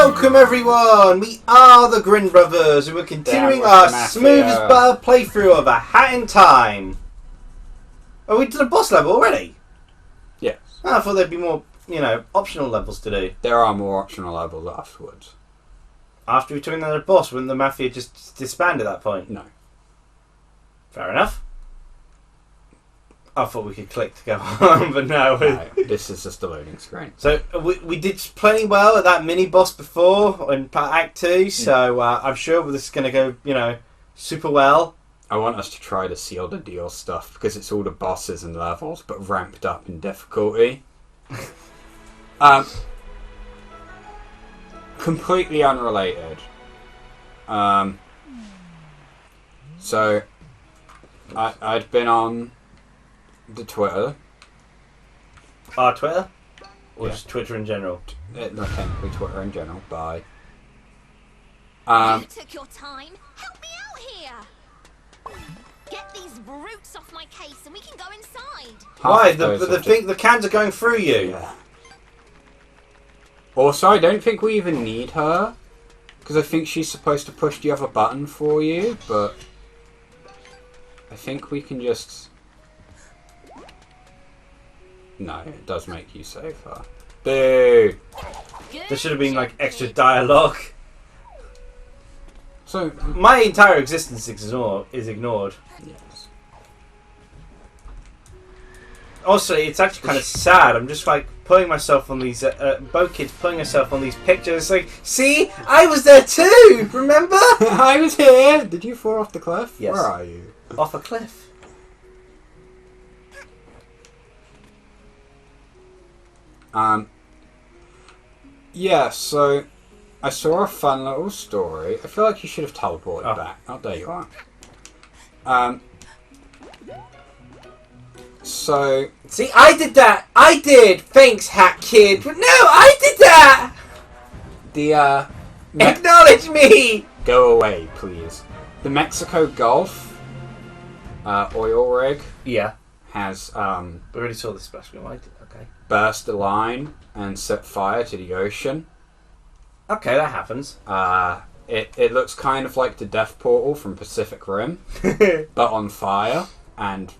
Welcome everyone! We are the Grin Brothers and we're continuing our smooth as butter playthrough of A Hat in Time. Oh, we did a boss level already? Yes. Oh, I thought there'd be more, optional levels to do. There are more optional levels afterwards. After we took another boss, wouldn't the Mafia just disband at that point? No. Fair enough. I thought we could click to go on, but no. This is just a loading screen. So we did plenty well at that mini boss before in Act 2, so I'm sure this is going to go, super well. I want us to try the Seal the Deal stuff because it's all the bosses and levels, but ramped up in difficulty. Completely unrelated. So I'd been on the Twitter. Our Twitter? Or just Twitter in general? Not technically Twitter in general, bye. You took your time. Help me out here. Get these brutes off my case and we can go inside. Why? The cans are going through you. Yeah. Also, I don't think we even need her. Because I think she's supposed to push the other button for you, but I think we can just... No, it does make you save her. Boo! There should have been extra dialogue. So my entire existence is ignored. Yes. Also, it's actually kind of sad. I'm just putting myself on these both kids putting herself on these pictures. Like, see, I was there too. Remember? I was here. Did you fall off the cliff? Yes. Where are you? Off a cliff. Yeah, so I saw a fun little story. I feel like you should have teleported back. Oh, there you are. So... See, I did that! I did! Thanks, Hat Kid! But no, I did that! The, Acknowledge me! Go away, please. The Mexico Gulf oil rig has, We already saw this special, right? Okay. burst a line and set fire to the ocean. Okay, that happens. It looks kind of like the Death Portal from Pacific Rim, but on fire and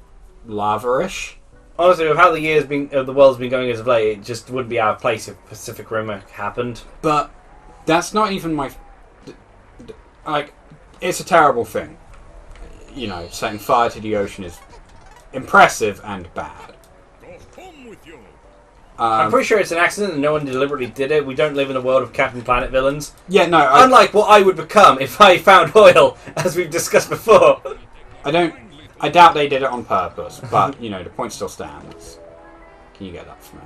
lava-ish. Honestly, with how the world's been going as of late, it just wouldn't be out of place if Pacific Rim happened. But that's not even my... it's a terrible thing. Setting fire to the ocean is impressive and bad. I'm pretty sure it's an accident and no one deliberately did it. We don't live in a world of Captain Planet villains. Yeah, no. Unlike what I would become if I found oil, as we've discussed before. I doubt they did it on purpose, but, the point still stands. Can you get that for me?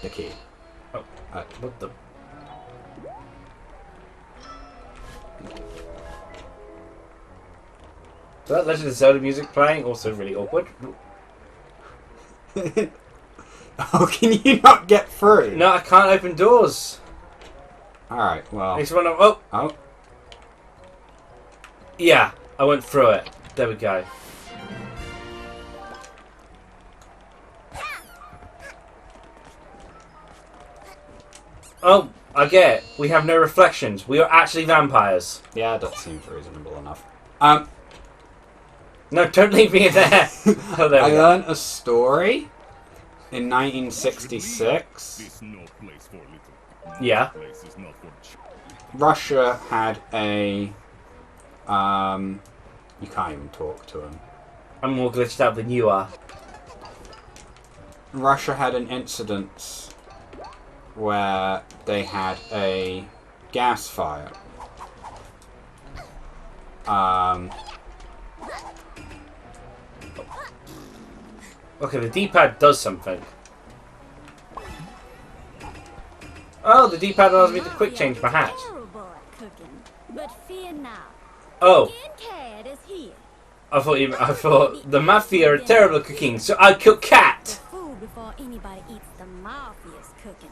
The key. Oh, what the... So that Legend of Zelda music playing, also really awkward. Oh, can you not get through? No, I can't open doors. Alright, well... It's one of... Oh! Oh. Yeah, I went through it. There we go. Oh, I get it. We have no reflections. We are actually vampires. Yeah, that seems reasonable enough. No, don't leave me in there. Oh, there we I go. learned a story in 1966. Yeah. Russia had a... you can't even talk to him. I'm more glitched out than you are. Russia had an incident where they had a gas fire. Okay, the D-pad does something. Oh, the D-pad allows me to quick change my hat. Oh. I thought the Mafia are terrible at cooking, so I cook cat. Before anybody eats the Mafia's cooking.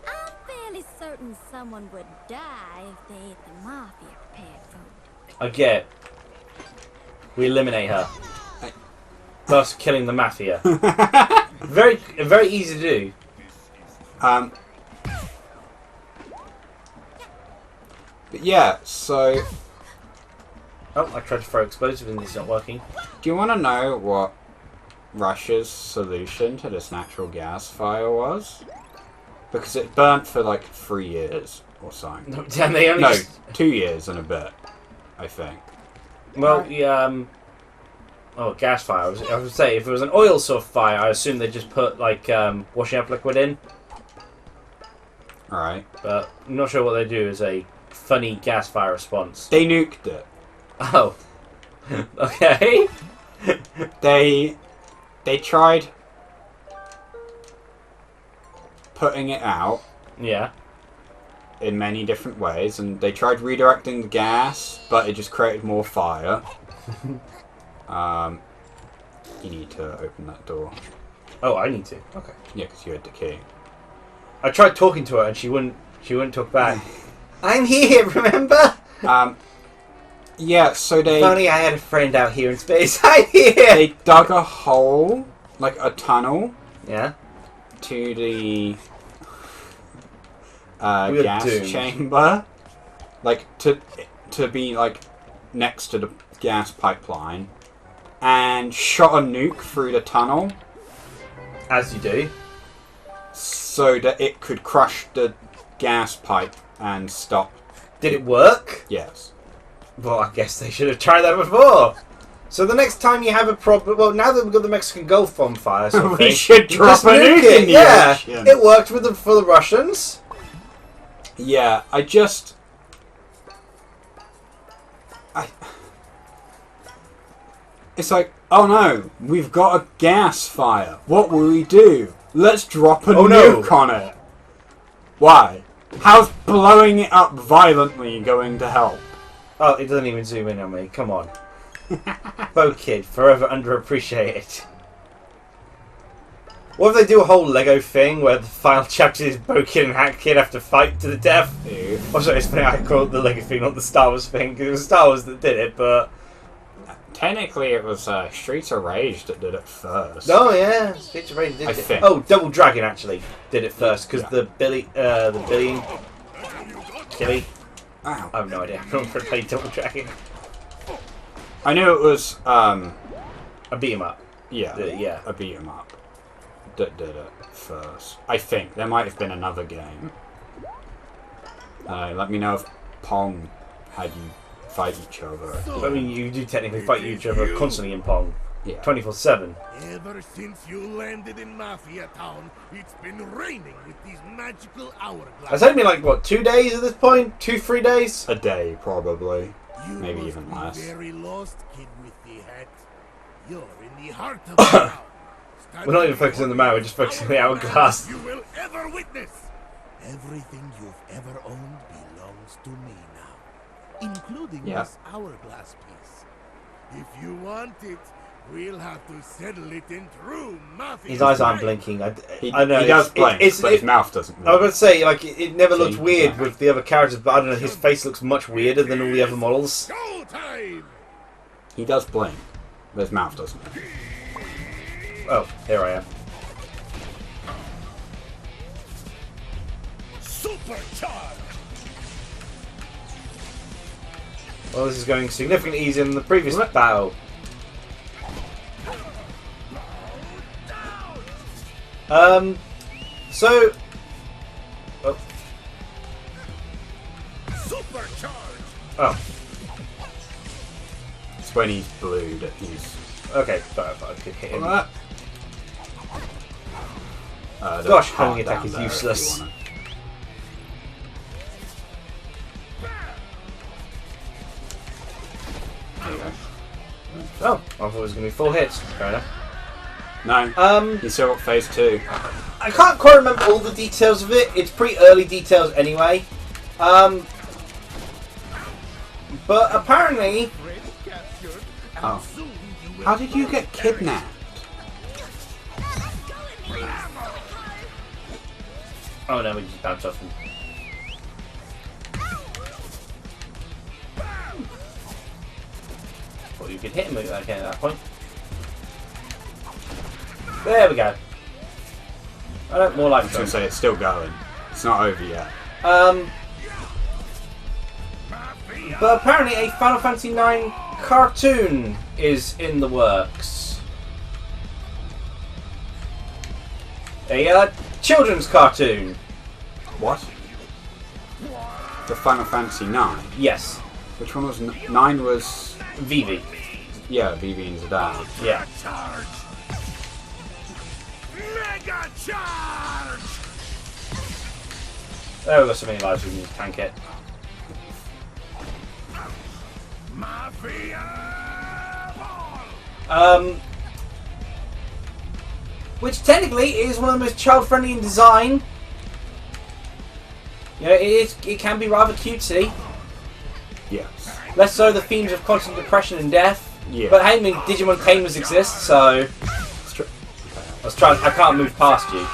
I'm fairly certain someone would die if they ate the Mafia prepared food. I get it. We eliminate her. Thus killing the Mafia. Very easy to do. But yeah, so... Oh, I tried to throw explosive and it's not working. Do you want to know what Russia's solution to this natural gas fire was? Because it burnt for like 3 years or something. No, damn, they only No, just... 2 years and a bit, I think. Well, yeah, oh, gas fire. I would say, if it was an oil sort of fire, I assume they just put, like, washing up liquid in. Alright. But I'm not sure what they do as a funny gas fire response. They nuked it. Oh. Okay. They tried putting it out. Yeah. In many different ways, and they tried redirecting the gas, but it just created more fire. You need to open that door. Oh, I need to. Okay. Yeah, because you had the key. I tried talking to her and she wouldn't talk back. I'm here, remember? Yeah, so they... If only I had a friend out here in space. I'm here! They dug a hole, like a tunnel, Yeah. to the We are gas doomed. chamber. Like, to be, like, next to the gas pipeline. And shot a nuke through the tunnel. As you do. So that it could crush the gas pipe and stop. Did it work? Yes. Well, I guess they should have tried that before. So the next time you have a problem... Well, now that we've got the Mexican Gulf on fire... Sort of We thing, should you drop just a nuke it. in the Yeah, ocean. it worked for the Russians. Yeah, It's like, oh no, we've got a gas fire. What will we do? Let's drop a nuke on it. Why? How's blowing it up violently going to help? Oh, it doesn't even zoom in on me. Come on. Bo Kid, forever underappreciated. What if they do a whole Lego thing where the final chapter is Bo Kid and Hat Kid have to fight to the death? Ew. Oh, sorry, it's funny I called it the Lego thing, not the Star Wars thing, because it was Star Wars that did it, but... Technically it was Streets of Rage that did it first. Oh yeah, Streets of Rage did I it. think. Oh, Double Dragon actually did it first, because Yeah. the Killy... Ow. I have no idea. I don't remember playing Double Dragon. I knew it was, I beat him up. yeah, Yeah. a beat 'em up that did it first. I think. There might have been another game. Let me know if Pong had you fight each other. I mean, you do technically fight each other constantly in Pong. Yeah. 24/7. Ever since you landed in Mafia Town, it's been raining with these magical It's hourglasses. only been like, what, 2 days at this point? 2-3 days? A day, probably. You Maybe must even be less. very lost, kid with the hat. You're in the heart of town. We're not even focusing on the man, we're just focusing on the hourglass. You will ever witness. Everything you've ever owned belongs to me now, including this hourglass piece. If you want it, we'll have to settle it in true Mafia. His eyes aren't style. blinking. He I know. does blink, but his mouth doesn't move. I was going to say, like, it never looked See? weird Yeah. with the other characters, but I don't know, his face looks much weirder than all the other models. Go time! He does blink, but his mouth doesn't move. Oh, here I am. Supercharged! Well, this is going significantly easier than the previous battle. So... Oh. Supercharged! Oh, It's when he's blue that he's... okay, but I thought I could hit him. there's Gosh, a heart homing attack down is there if you useless. wanna- There you go. Oh, I thought it was going to be 4 hits. Fair enough. No, you still got phase 2. I can't quite remember all the details of it. It's pretty early details anyway. But apparently... Oh. How did you get kidnapped? Oh no, we just bounced off him. Thought you could hit him again at that point. There we go. I don't more I like was going to say, it's still going. It's not over yet. But apparently a Final Fantasy IX cartoon is in the works. A children's cartoon. What? The Final Fantasy 9? Yes. Which one was 9 was... Vivi. Yeah, Vivi and Zidane. Yeah. Mega charge! There we got so many lives we can tank it. Mafia! Which technically is one of the most child-friendly in design. You know, it can be rather cutesy. Yes. Less so the themes of constant depression and death. Yeah. But hey, I mean, Digimon Tamers exist, so I can't move past you.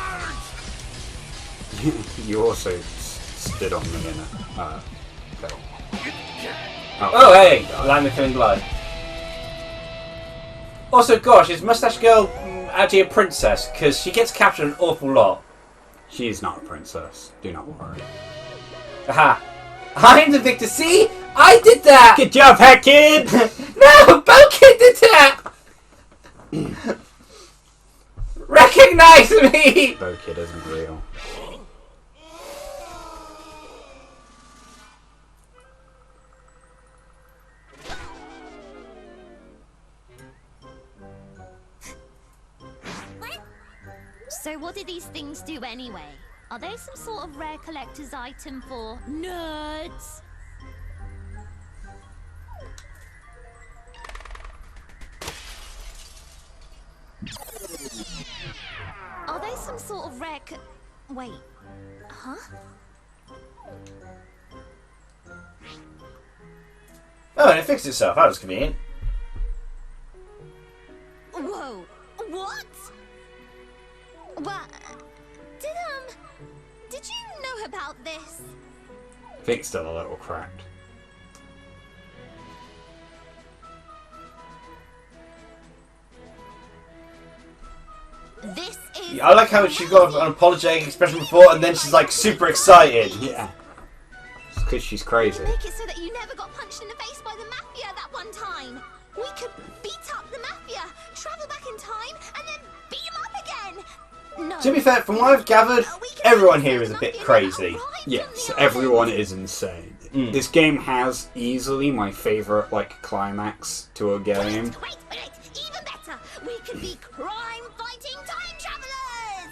You also stood on me in a... okay. Oh, hey! Land the Killing Blow. Also, gosh, is Mustache Girl actually a princess? Because she gets captured an awful lot. She is not a princess. Do not worry. Aha! I'm the victor. See? I did that! Good job, Hack Kid! No! Bokid did that! Recognize me! Bokid isn't real. So what do these things do anyway? Are they some sort of rare collector's item for nerds? Are they some sort of rare wait. Huh? Oh, and it fixed itself. That was convenient. Whoa. What? What? Did you know about this? I think it's still a little cracked. This is... I like how she got an apologetic expression before, and then she's like super excited. Yeah. It's because she's crazy. Make it so that you never got punched in the face by the Mafia that one time. We could beat up the Mafia, travel back in time, and then beat them up again. No. To be fair, from what I've gathered, everyone here is a bit crazy. Yes, everyone is insane. This game has easily my favourite, like, climax to a game. Wait, even better. We could be crime-fighting time travelers.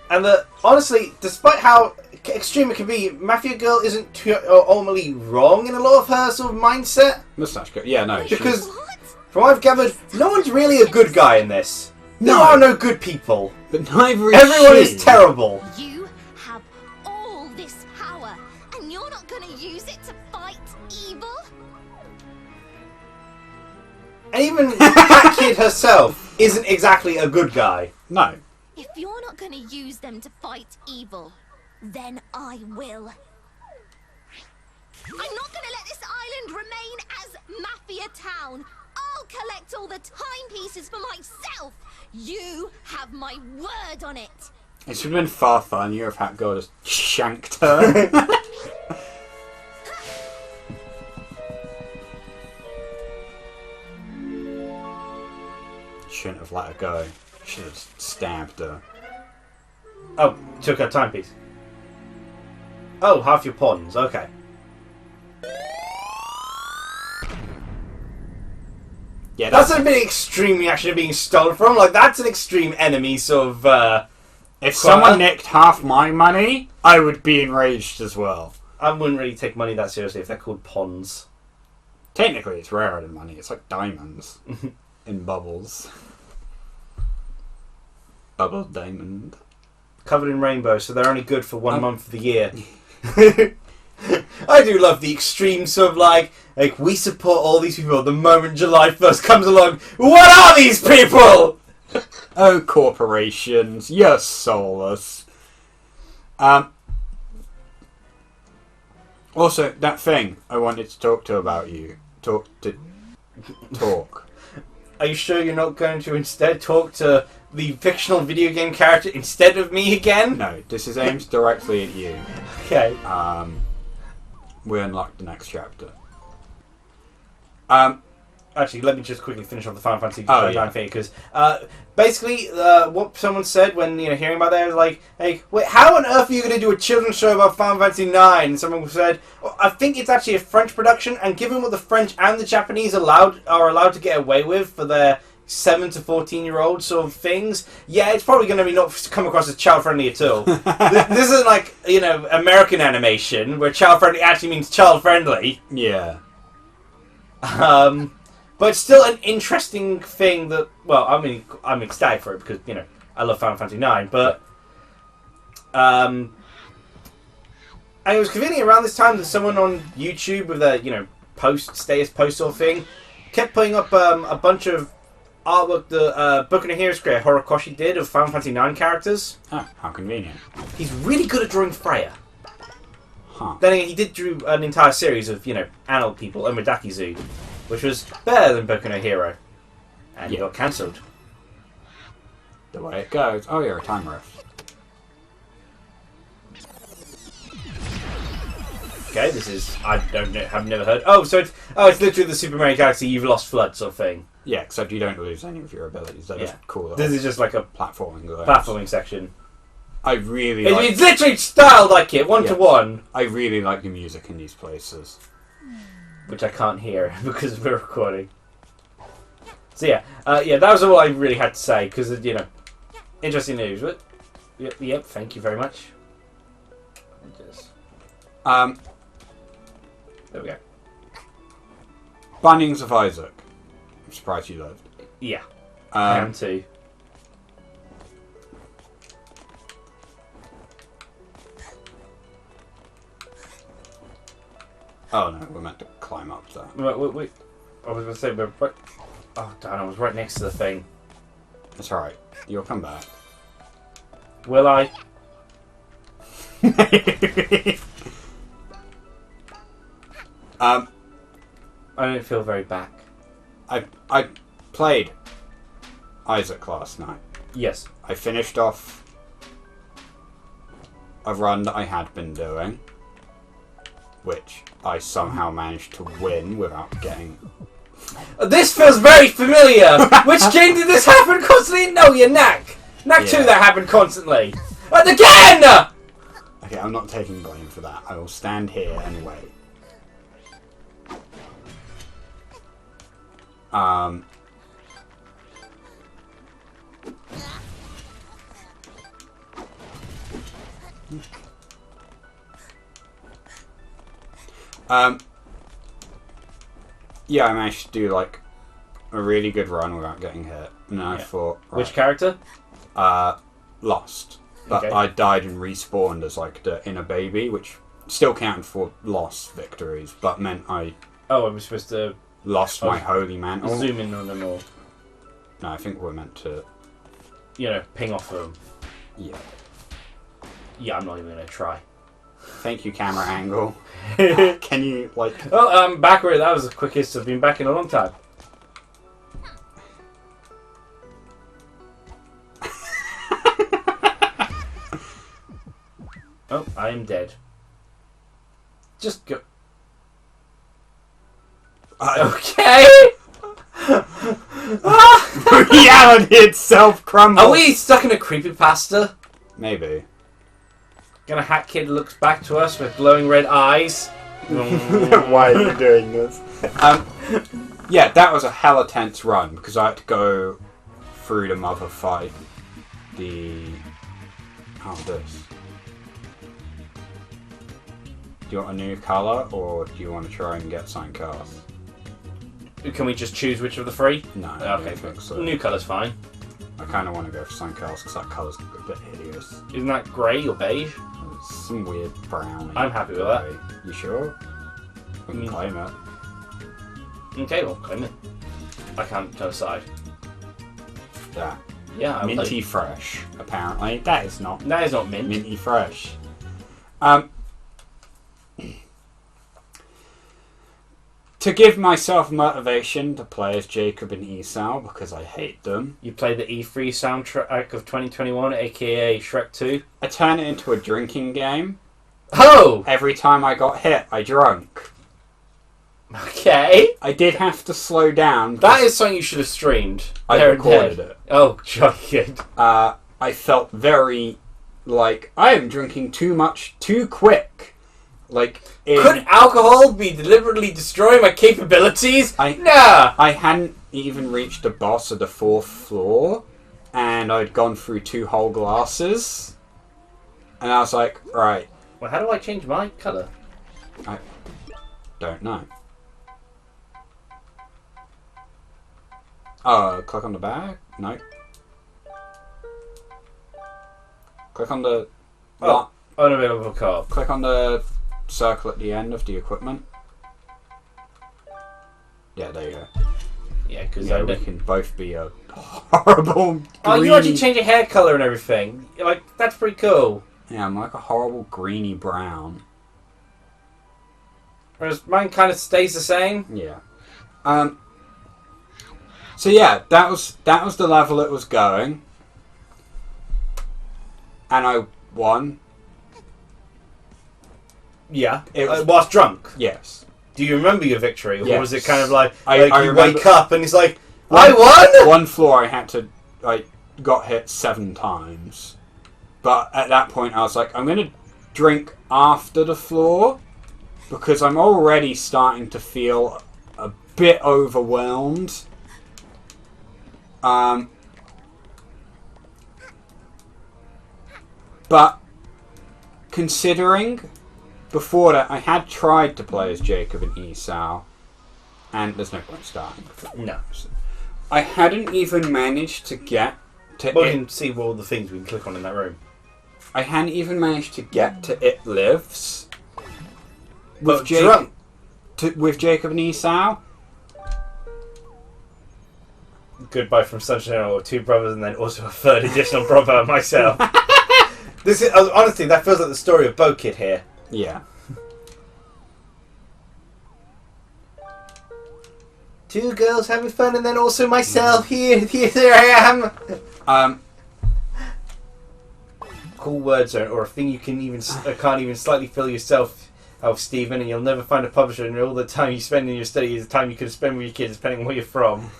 And honestly, despite how extreme it can be, Mafia Girl isn't ultimately wrong in a lot of her sort of mindset. Mustache Girl, yeah, no. Because, What? from what I've gathered, no one's really a good guy in this. There No. are no good people. But neither is Everyone she. is terrible. You have all this power, and you're not going to use it to fight evil? And even Cat Kid herself isn't exactly a good guy. No. If you're not going to use them to fight evil, then I will. I'm not going to let this island remain as Mafia Town. I'll collect all the timepieces for myself. You have my word on it. It should have been far funnier if Hat Girl just shanked her. Shouldn't have let her go. Should have stabbed her. Oh, took her timepiece. Oh, half your pawns. Okay. Yeah, That's a bit extreme reaction of being stolen from. Like, that's an extreme enemy sort of, if someone nicked half my money, I would be enraged as well. I wouldn't really take money that seriously if they're called pawns. Technically, it's rarer than money. It's like diamonds in bubbles. Bubble diamond. Covered in rainbows, so they're only good for 1 month of the year. I do love the extreme sort of like we support all these people. The moment July 1st comes along, what are these people? Oh, corporations, you're soulless. Also, that thing I wanted to talk to about you. Talk. Are you sure you're not going to instead talk to the fictional video game character instead of me again? No, this is aimed directly at you. Okay. we unlock the next chapter. Actually, let me just quickly finish off the Final Fantasy yeah. thing, because basically what someone said when hearing about that was like, "Hey, wait, how on earth are you going to do a children's show about Final Fantasy 9?" And someone said, "Oh, I think it's actually a French production, and given what the French and the Japanese are allowed to get away with for their 7 to 14-year-old sort of things, yeah, it's probably going to be not come across as child-friendly at all." This isn't like American animation where child-friendly actually means child-friendly. Yeah. But it's still an interesting thing that, well, I mean, I'm ecstatic for it because, I love Final Fantasy 9, but and it was convenient around this time that someone on YouTube with a, status post sort of thing kept putting up a bunch of artwork that Boku no Hero's creator Horikoshi did of Final Fantasy 9 characters. Oh, how convenient. He's really good at drawing Freya. Huh. Then again, he did draw an entire series of, Anil people, Omodaki Zoo, which was better than Boku no Hero. And he got cancelled. The way it goes. Oh, you're a time rift. Okay, this is... I've never heard... Oh, so it's literally the Super Mario Galaxy You've Lost Flood sort of thing. Yeah, except you don't lose any of your abilities. They're just cool. This is just like a platforming section. I really it's literally styled like it, one-to-one. I really like the music in these places. Which I can't hear because we're recording. So yeah, that was all I really had to say because, interesting news. But, yep, thank you very much. There we go. Bindings of Isaac. I'm surprised you loved. Yeah, I am too. Oh no, we're meant to climb up that. Wait. I was going to say, we're right... Oh, darn, I was right next to the thing. It's alright. You'll come back. Will I? I don't feel very back. I played Isaac last night. Yes. I finished off a run that I had been doing, which I somehow managed to win without getting... This feels very familiar! Which game did this happen constantly? No, you're Knack! Knack 2 that happened constantly! And again! Okay, I'm not taking blame for that. I will stand here and wait. Yeah, I managed to do like a really good run without getting hit. And I thought, right, which character? Lost. But I died and respawned as like the inner baby, which still counted for lost victories, but meant I was supposed to lost my holy mantle. Zoom in on them all. No, I think we're meant to, ping off them. Yeah. Yeah, I'm not even gonna try. Thank you, camera angle. Can you like? Oh, backward. That was the quickest I've been back in a long time. Oh, I am dead. Just go. Okay. Reality itself crumbles. Are we stuck in a creepypasta? Maybe. Gonna Hat Kid looks back to us with glowing red eyes. Why are you doing this? Yeah, that was a hella tense run because I had to go through the mother fight. This. Do you want a new colour or do you want to try and get something else? Can we just choose which of the three? No. Okay, so. New colour's fine. I kind of want to go for something else because that colour's a bit hideous. Isn't that grey or beige? It's some weird brown. I'm happy with that. You sure? We can claim it. Okay, well, claim it. I can't turn aside. Yeah. Yeah, Minty fresh, apparently. That is not mint. Minty fresh. To give myself motivation to play as Jacob and Esau because I hate them. You play the E3 soundtrack of 2021, aka Shrek 2. I turn it into a drinking game Oh! Every time I got hit, I drunk. Okay. I did have to slow down. That is something you should have streamed. I recorded it. Oh, jolly good. I felt very like I am drinking too much too quick. Like, could alcohol be deliberately destroying my capabilities? Nah! I hadn't even reached the boss of the 4th floor, and I'd gone through 2 whole glasses, and I was like, right. Well, how do I change my colour? I don't know. Click on the bag? No. Click on the... Unavailable car. Click on the circle at the end of the equipment. Yeah, there you go. Yeah, because we can both be a horrible Oh, you actually change your hair colour and everything. Like, that's pretty cool. Yeah, I'm like a horrible greeny brown. Whereas mine kind of stays the same. Yeah. So yeah, that was the level it was going. And I won. Yeah. Whilst drunk? Yes. Do you remember your victory? Yes. Or was it kind of like, I you remember, wake up and it's like, I won?! One floor I had to, got hit 7 times. But at that point I was like, I'm going to drink after the floor, because I'm already starting to feel a bit overwhelmed. But considering before that I had tried to play as Jacob and Esau, and there's no point starting. No. I hadn't even managed to get to Well, you can see all the things we can click on in that room. I hadn't even managed to get to It Lives. With Jacob, with Jacob and Esau. Goodbye from Sunshine, or 2 brothers, and then also a 3rd additional brother, myself. This is honestly, that feels like the story of Bo Kid here. Yeah. 2 girls having fun, and then also myself here I am. Cool words, or a thing you can even can't even slightly feel yourself, Stephen, and you'll never find a publisher. And all the time you spend in your study is the time you could spend with your kids, depending on where you're from.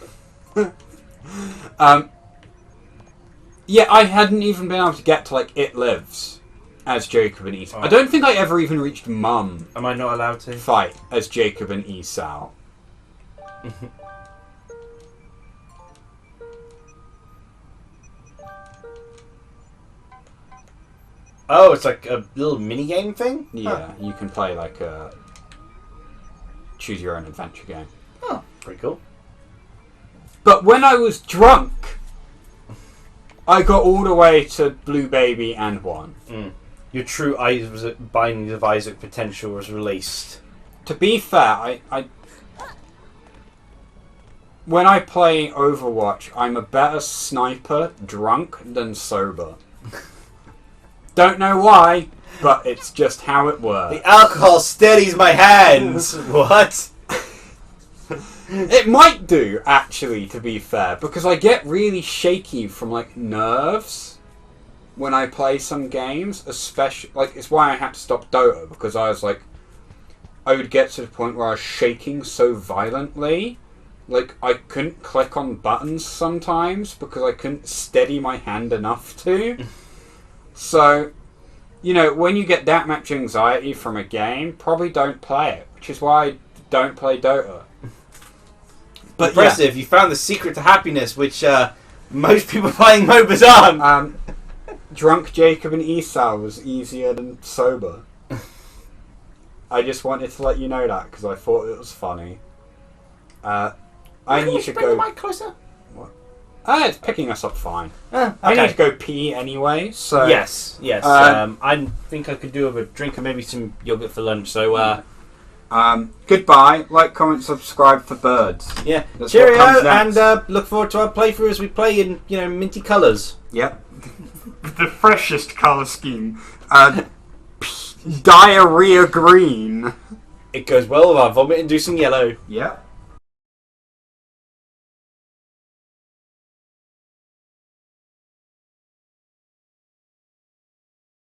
Yeah, I hadn't even been able to get to It Lives as Jacob and Esau. I don't think I ever even reached Mum. Am I not allowed to fight as Jacob and Esau? Oh, it's like a little mini game thing. Yeah, you can play a choose your own adventure game. Oh, pretty cool. But when I was drunk, I got all the way to Blue Baby and won. Your true Bindings of Isaac potential was released. To be fair, I when I play Overwatch, I'm a better sniper drunk than sober. Don't know why, but it's just how it works. The alcohol steadies my hands. What? It might do, actually, to be fair, because I get really shaky from nerves when I play some games, especially it's why I had to stop Dota, because I was I would get to the point where I was shaking so violently, I couldn't click on buttons sometimes because I couldn't steady my hand enough to. So, when you get that much anxiety from a game, probably don't play it, which is why I don't play Dota. But impressive, yeah. You found the secret to happiness, which most people playing MOBAs aren't. Drunk Jacob and Esau was easier than sober. I just wanted to let you know that, because I thought it was funny. I need to go... Bring the mic closer? What? It's picking us up fine. Okay. I need to go pee anyway, so... Yes. I think I could do with a drink and maybe some yogurt for lunch, so... Goodbye. Like, comment, subscribe for birds. Yeah. That's Cheerio, and look forward to our playthrough as we play in, minty colours. Yep. The freshest colour scheme. Diarrhea green. It goes well with our vomit-inducing yellow. Yep.